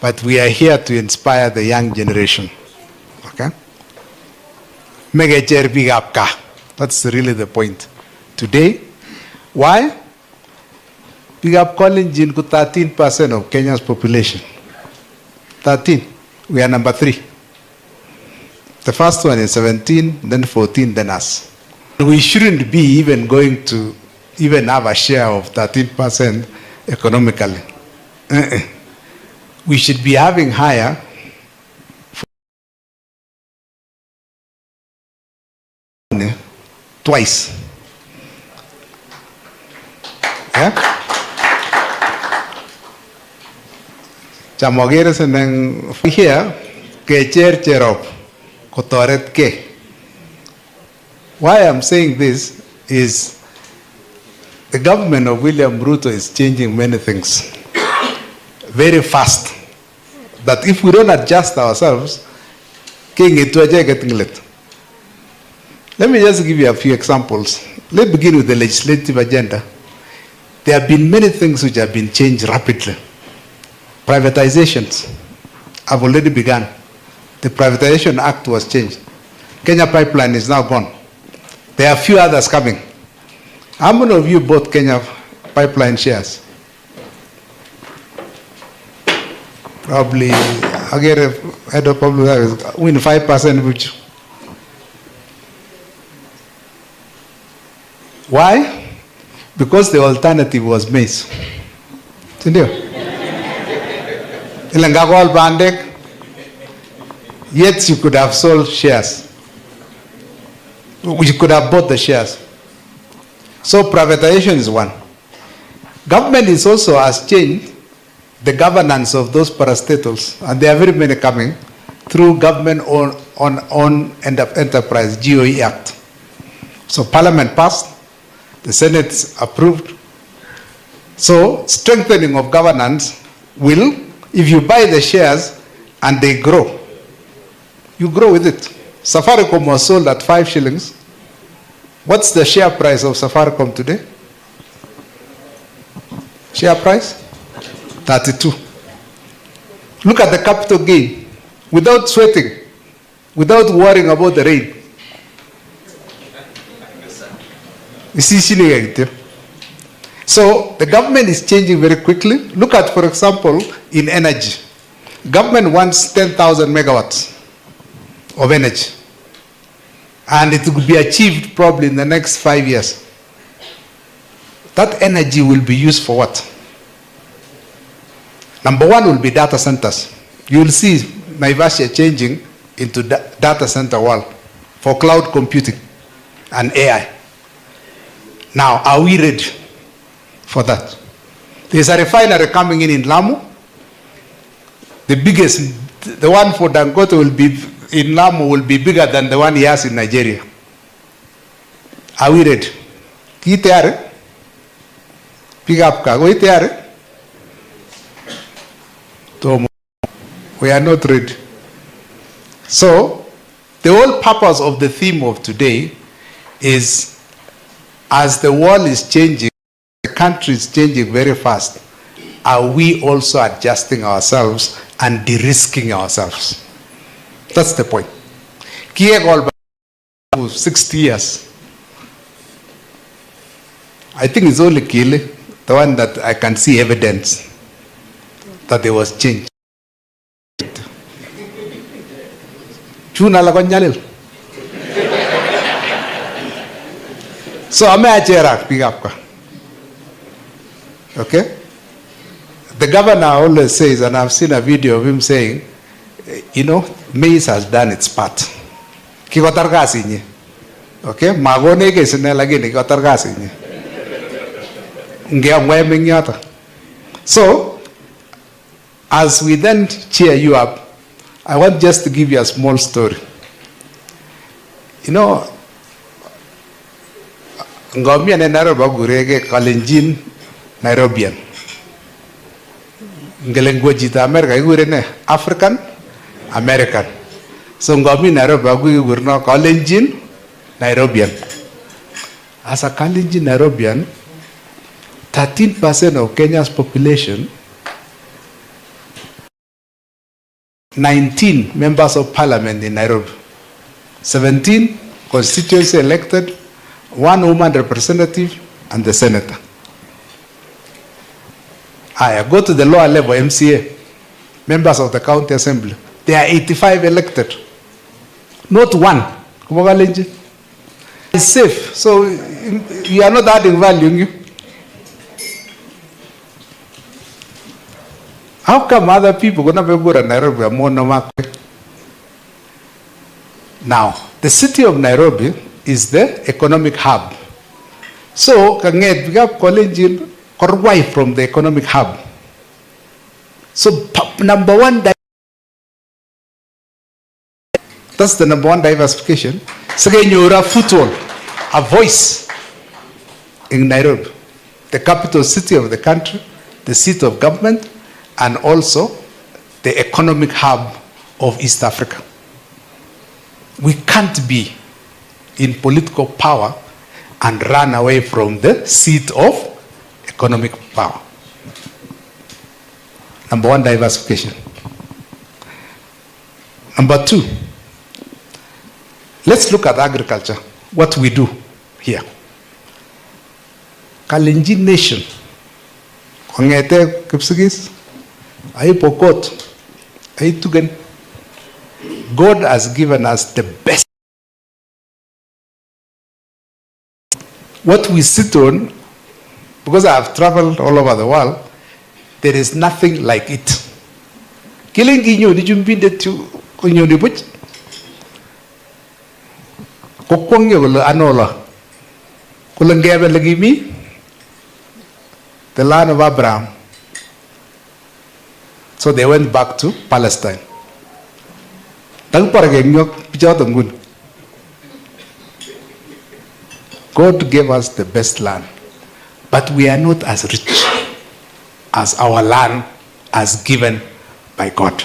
but we are here to inspire the young generation. Okay? That's really the point. Today, why? We are calling Jingu 13% of Kenya's population. 13. We are number 3. The first one is 17, then 14, then us. We shouldn't be even going to even have a share of 13% economically. We should be having higher twice. Yeah? Chamogere seneng here ke cherop kotoret ke. Why I'm saying this is the government of William Ruto is changing many things very fast. That if we don't adjust ourselves, let me just give you a few examples. Let's begin with the legislative agenda. There have been many things which have been changed rapidly. Privatizations have already begun. The Privatization Act was changed. Kenya Pipeline is now gone. There are a few others coming. How many of you bought Kenya Pipeline shares? Probably, I get a head of public service, win 5% which. Why? Because the alternative was maize. Yet you could have sold shares. You could have bought the shares. So privatization is one. Government is also has changed the governance of those parastatals, and there are very many coming through government on enterprise GOE Act. So Parliament passed, the Senate approved. So strengthening of governance will, if you buy the shares and they grow, you grow with it. Safaricom was sold at 5 shillings. What's the share price of Safaricom today? Share price? 32. Look at the capital gain. Without sweating, without worrying about the rain. So the government is changing very quickly. Look at, for example, in energy. Government wants 10,000 megawatts of energy. And it will be achieved probably in the next 5 years. That energy will be used for what? Number one will be data centers. You will see Naivasha changing into data center world for cloud computing and AI. Now, are we ready for that? There's a refinery coming in Lamu. The biggest, the one for Dangote will be in Lamu will be bigger than the one he has in Nigeria. Are we ready? Pick up car. We are not ready. So, the whole purpose of the theme of today is, as the world is changing, the country is changing very fast, are we also adjusting ourselves and de-risking ourselves? That's the point. 60 years. I think it's only Kile, the one that I can see evidence that there was change. So I'm a pick up. Okay? The governor always says, and I've seen a video of him saying, you know, maize has done its part. Okay? Magone ke sinelagini kotargasi. So, as we then cheer you up, I want just to give you a small story. You know, Ngomia ne Nairobi gurege Kalenjin Nairobian. Ngelengweji ta America igure ne African American. So Ngomi Nairobi gure no Kalenjin Nairobian. As a Kalenjin Nairobian, 13% of Kenya's population 19 members of parliament in Nairobi, 17 constituency elected, 1 woman representative, and the senator. I go to the lower level, MCA, members of the county assembly. There are 85 elected. Not one. It's safe. So you are not adding value. How come other people gonna be good at Nairobi are more normal? Now, the city of Nairobi is the economic hub. So, kanget bigap college korwai from the economic hub. So, number one, that's the number one diversification. So, you're a foothold, a voice in Nairobi, the capital city of the country, the seat of government, and also the economic hub of East Africa. We can't be in political power and run away from the seat of economic power. Number one, diversification. Number two, let's look at agriculture, what we do here. Kalenjin nation, Kongete Kipsigis, Ai Pokot, Ai Tugen, God has given us the best. What we sit on, because I have traveled all over the world, there is nothing like it. Killing inyo, did you mean that you kunyo ni buch? Kokwang yo lo anola. Kulangebe lagi mi, the land of Abraham. So they went back to Palestine. God gave us the best land, but we are not as rich as our land as given by God,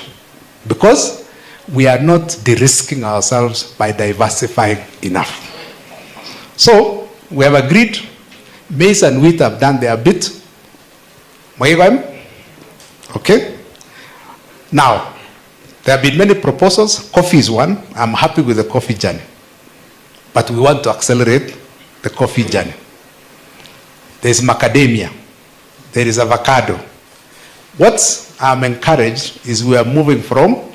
because we are not de-risking ourselves by diversifying enough. So we have agreed, maize and wheat have done their bit. Okay? Now, there have been many proposals. Coffee is one. I'm happy with the coffee journey. But we want to accelerate the coffee journey. There is macadamia. There is avocado. What I'm encouraged is we are moving from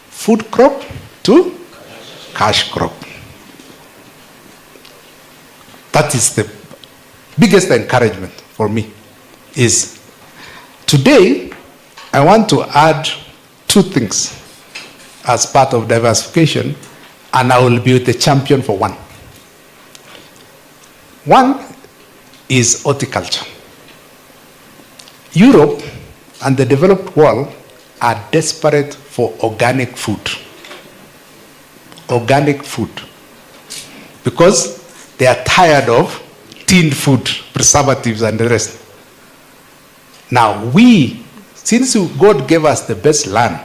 food crop to cash crop. That is the biggest encouragement for me. Is today, I want to add two things as part of diversification, and I will be the champion for one. One is horticulture. Europe and the developed world are desperate for organic food. Organic food. Because they are tired of tinned food, preservatives and the rest. Now since God gave us the best land,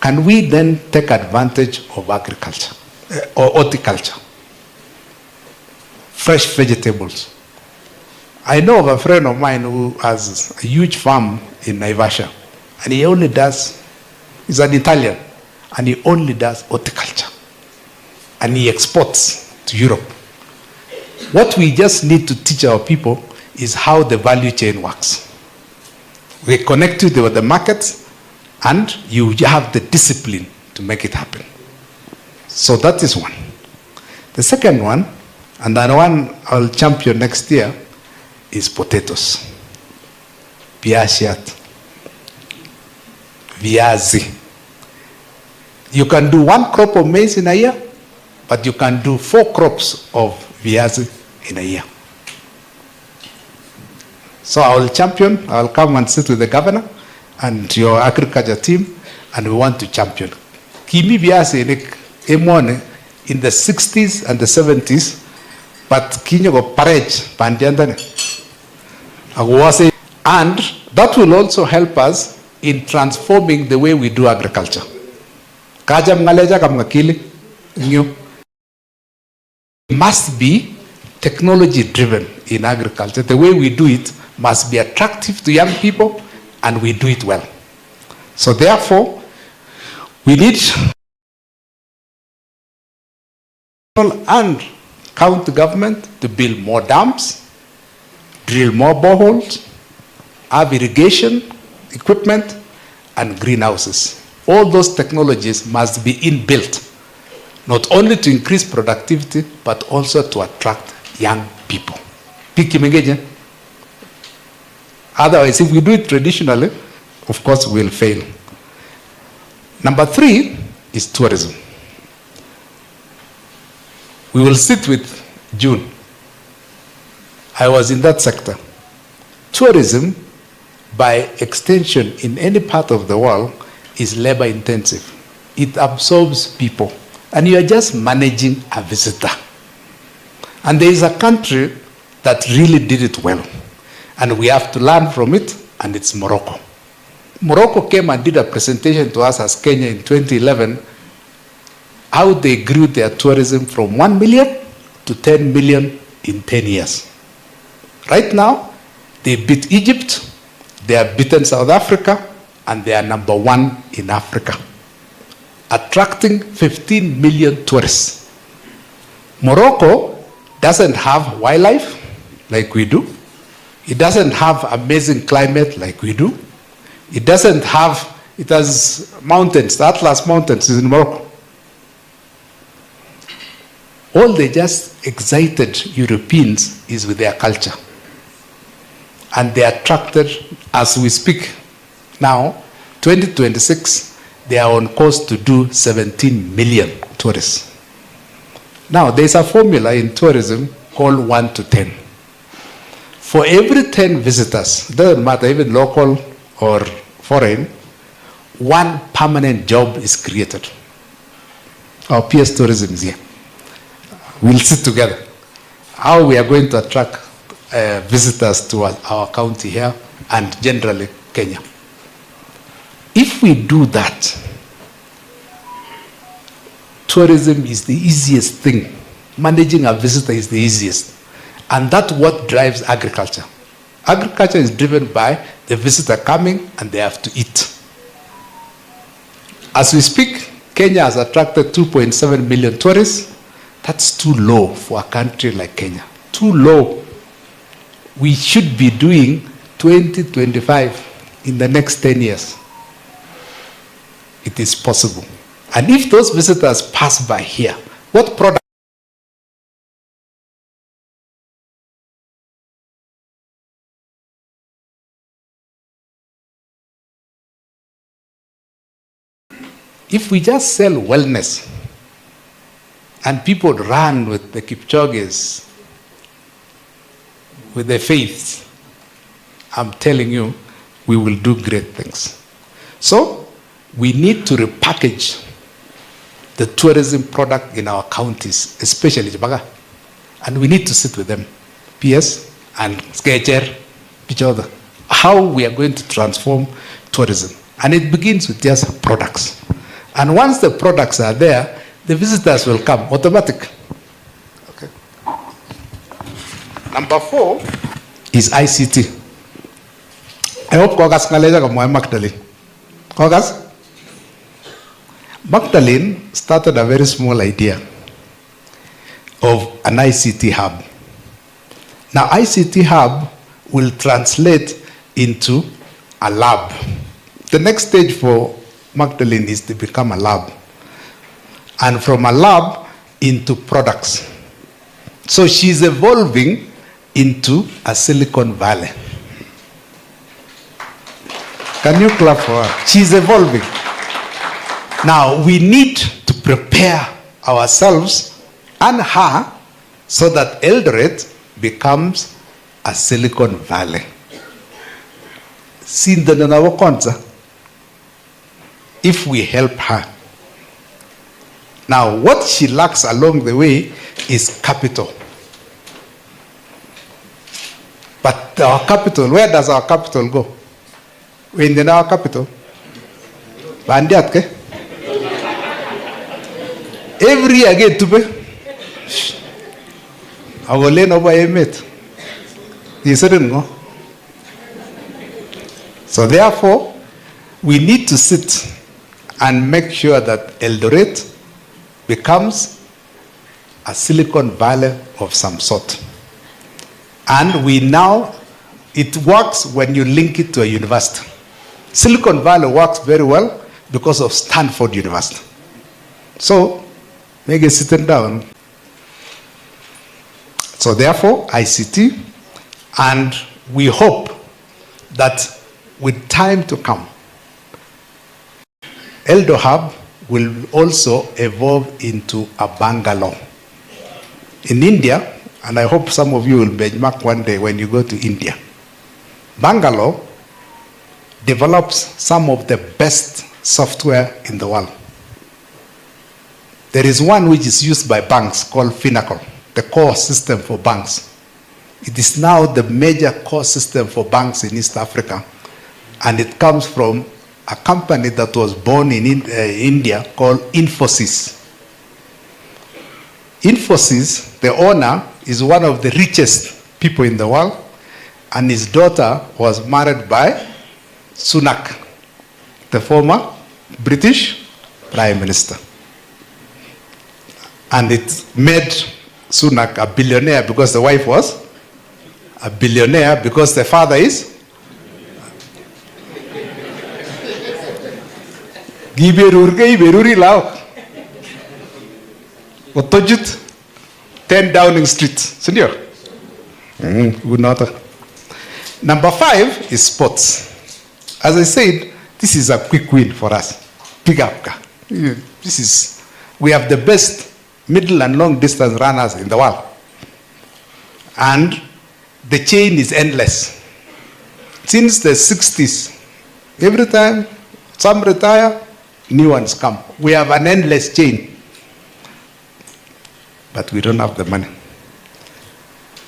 can we then take advantage of agriculture or horticulture? Fresh vegetables. I know of a friend of mine who has a huge farm in Naivasha, and he only does, he's an Italian, and he only does horticulture. And he exports to Europe. What we just need to teach our people is how the value chain works. We connect you with the markets, and you have the discipline to make it happen. So that is one. The second one, and the one I'll champion next year, is potatoes. Viazi. You can do one crop of maize in a year, but you can do 4 crops of viazi in a year. So I will champion, I will come and sit with the governor and your agriculture team, and we want to champion. Kimi viazi in the 60s and the 70s, but kinyo go parage pandiandane. And that will also help us in transforming the way we do agriculture. Kajam ngaleja kamgakili new must be technology driven in agriculture. The way we do it must be attractive to young people, and we do it well. So therefore, We need and county government to build more dams, drill more boreholes, have irrigation equipment, and greenhouses. All those technologies must be inbuilt, not only to increase productivity, but also to attract young people. Kipngetich. Otherwise, if we do it traditionally, of course, we'll fail. Number 3 is tourism. We will sit with June. I was in that sector. Tourism, by extension, in any part of the world, is labor intensive. It absorbs people, and you are just managing a visitor. And there is a country that really did it well, and we have to learn from it, and it's Morocco. Morocco came and did a presentation to us as Kenya in 2011, how they grew their tourism from 1 million to 10 million in 10 years. Right now, they beat Egypt, they have beaten South Africa, and they are number 1 in Africa, attracting 15 million tourists. Morocco doesn't have wildlife like we do. It doesn't have amazing climate like we do. It has mountains. The Atlas Mountains is in Morocco. All they just excited Europeans is with their culture. And they attracted, as we speak now, 2026, they are on course to do 17 million tourists. Now, there's a formula in tourism called 1 to 10. For every 10 visitors, it doesn't matter, even local or foreign, 1 permanent job is created. Our PS tourism is here. We'll sit together. How we are going to attract visitors to our county here and generally Kenya. If we do that, tourism is the easiest thing. Managing a visitor is the easiest. And that's what drives agriculture. Agriculture is driven by the visitor coming and they have to eat. As we speak, Kenya has attracted 2.7 million tourists. That's too low for a country like Kenya. Too low. We should be doing 2025 in the next 10 years. It is possible. And if those visitors pass by here, what product? If we just sell wellness and people run with the Kipchoges, with their faith, I'm telling you, we will do great things. So, we need to repackage the tourism product in our counties, especially Jabaga. And we need to sit with them, PS and Sketcher, each other, how we are going to transform tourism. And it begins with just products. And once the products are there, the visitors will come, automatic. Okay. Number 4 is ICT. I hope Kogas Kaleja Kamoy Magdalene. Kogas? Magdalene started a very small idea of an ICT hub. Now, ICT hub will translate into a lab. The next stage for Magdalene is to become a lab. And from a lab into products. So she's evolving into a Silicon Valley. Can you clap for her? She's evolving. Now we need to prepare ourselves and her so that Eldoret becomes a Silicon Valley. If we help her. Now, what she lacks along the way is capital. But our capital, where does our capital go? In our capital? Bandiatke? Every year again to pay. I will learn over a mate. He said no. So therefore, we need to sit and make sure that Eldoret becomes a Silicon Valley of some sort. And it works when you link it to a university. Silicon Valley works very well because of Stanford University. So, make it sitting down. So therefore, ICT, and we hope that with time to come, Eldo Hub will also evolve into a Bangalore. In India, and I hope some of you will benchmark one day when you go to India, Bangalore develops some of the best software in the world. There is one which is used by banks called Finacle, the core system for banks. It is now the major core system for banks in East Africa, and it comes from a company that was born in India called Infosys. Infosys, the owner, is one of the richest people in the world, and his daughter was married by Sunak, the former British Prime Minister. And it made Sunak a billionaire because the wife was a billionaire because the father is Giberuri Lao. Otojut 10 Downing Street. Senior. Number 5 is sports. As I said, this is a quick win for us. Pick up. We have the best middle and long distance runners in the world. And the chain is endless. Since the 60s, every time some retire, new ones come. We have an endless chain. But we don't have the money.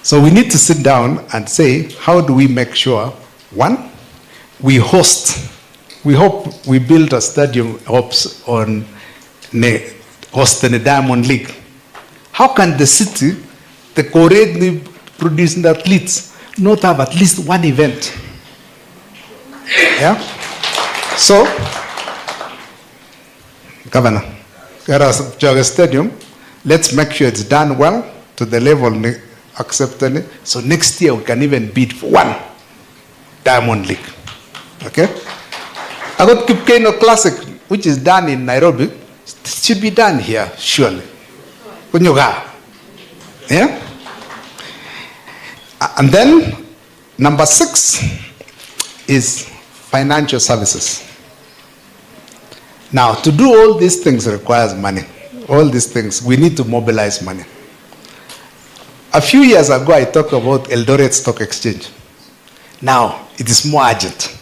So we need to sit down and say, how do we make sure, one, we host. We hope we build a stadium hopes on hosting a Diamond League. How can the city, the correctly producing athletes, not have at least one event? Yeah? So, Governor, Jogger Stadium, let's make sure it's done well to the level accepted. So next year we can even bid for one Diamond League. Okay? I got Kipngetich Classic, which is done in Nairobi. It should be done here, surely. Yeah? And then, number 6 is financial services. Now, to do all these things requires money. All these things, we need to mobilize money. A few years ago, I talked about Eldoret Stock Exchange. Now, it is more urgent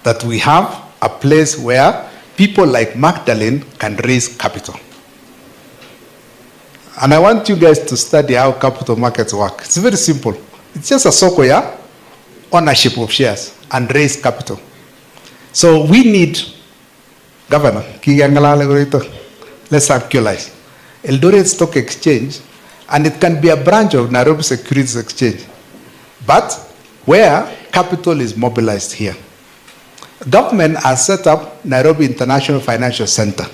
that we have a place where people like Magdalene can raise capital. And I want you guys to study how capital markets work. It's very simple. It's just a sokoya, ownership of shares, and raise capital. So we need, Governor, let's actualize. Eldoret Stock Exchange, and it can be a branch of Nairobi Securities Exchange, but where capital is mobilized here. Government has set up Nairobi International Financial Center,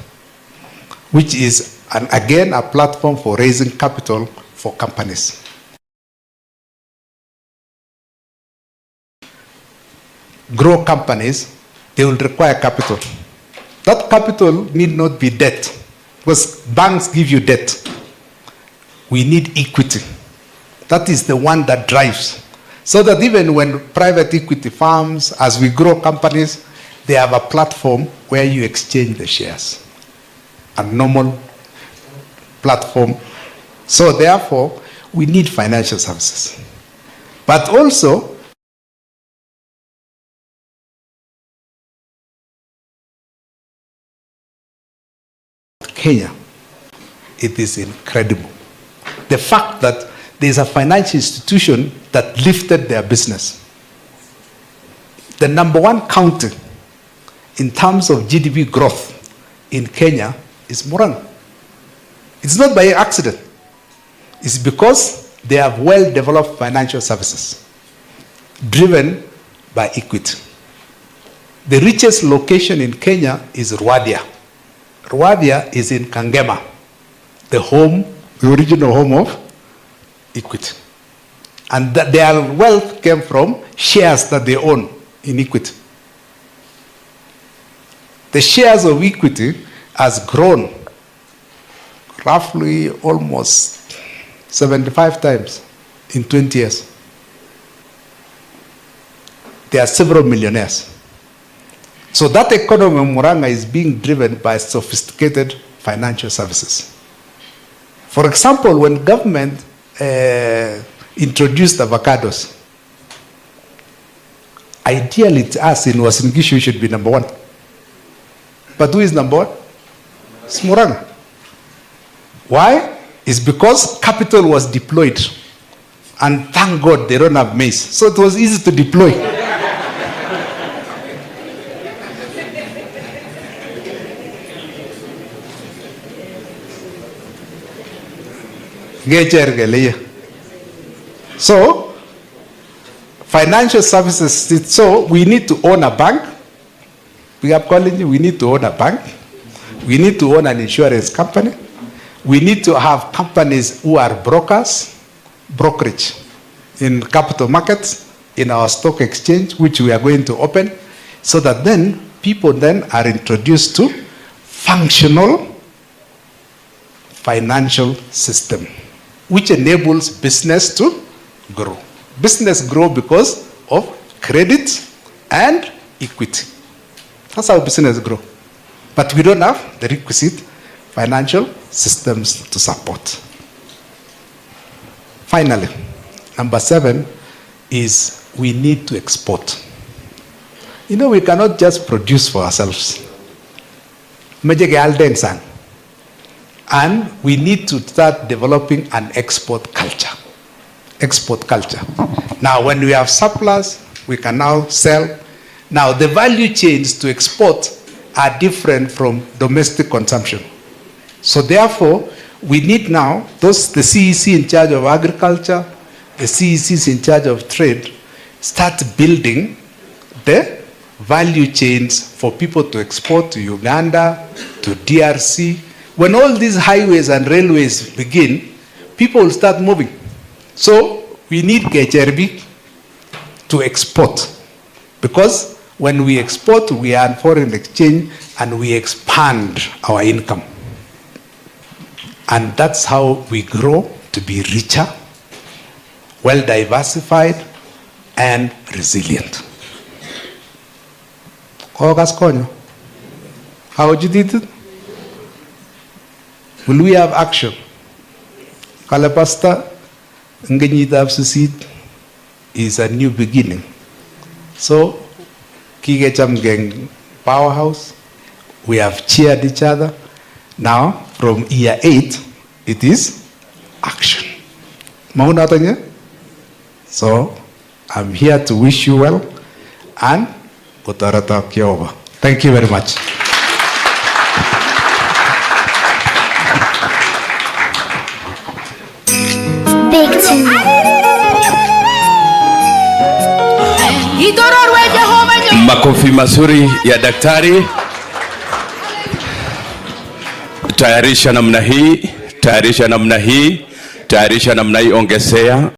which is, again, a platform for raising capital for companies. Grow companies, they will require capital. That capital need not be debt, because banks give you debt. We need equity. That is the one that drives. So that even when private equity firms, as we grow companies, they have a platform where you exchange the shares. A normal platform. So therefore, we need financial services. But also, Kenya, it is incredible. The fact that there is a financial institution that lifted their business. The number 1 county in terms of GDP growth in Kenya is Wareng. It's not by accident. It's because they have well-developed financial services driven by equity. The richest location in Kenya is Rwadia. Rwadia is in Kangema, the original home of Equity. And that their wealth came from shares that they own in Equity. The shares of Equity has grown roughly almost 75 times in 20 years. There are several millionaires. So that economy of Murang'a is being driven by sophisticated financial services. For example, when government introduced avocados, ideally to us in Uasin Gishu should be number one. But who is number one? It's Murang'a. Why? It's because capital was deployed. And thank God they don't have maize. So it was easy to deploy. So, financial services, so we need to own a bank. We are calling you, we need to own a bank. We need to own an insurance company. We need to have companies who are brokers, brokerage in capital markets, in our stock exchange, which we are going to open, so that then people then are introduced to functional financial system, which enables business to grow. Business grow because of credit and equity. That's how business grow. But we don't have the requisite financial systems to support. Finally, number 7 is we need to export. You know, we cannot just produce for ourselves. And we need to start developing an export culture. Export culture. Now, when we have surplus, we can now sell. Now, the value chains to export are different from domestic consumption. So therefore, we need now, the CEC in charge of agriculture, the CECs in charge of trade, start building the value chains for people to export to Uganda, to DRC. When all these highways and railways begin, people will start moving. So we need KHRB to export. Because when we export, we earn foreign exchange and we expand our income. And that's how we grow to be richer, well diversified, and resilient. How would you do it? Will we have action? Kalapasta Ngenyidab Succeed is a new beginning. So, Kigecham Gang Powerhouse, we have cheered each other. Now, from year 8, it is action. So, I'm here to wish you well and Kotarata Kyoba. Thank you very much. Makofi mazuri ya daktari. Tayarisha namna hii, tayarisha namna hii, tayarisha namna hii, ongezea.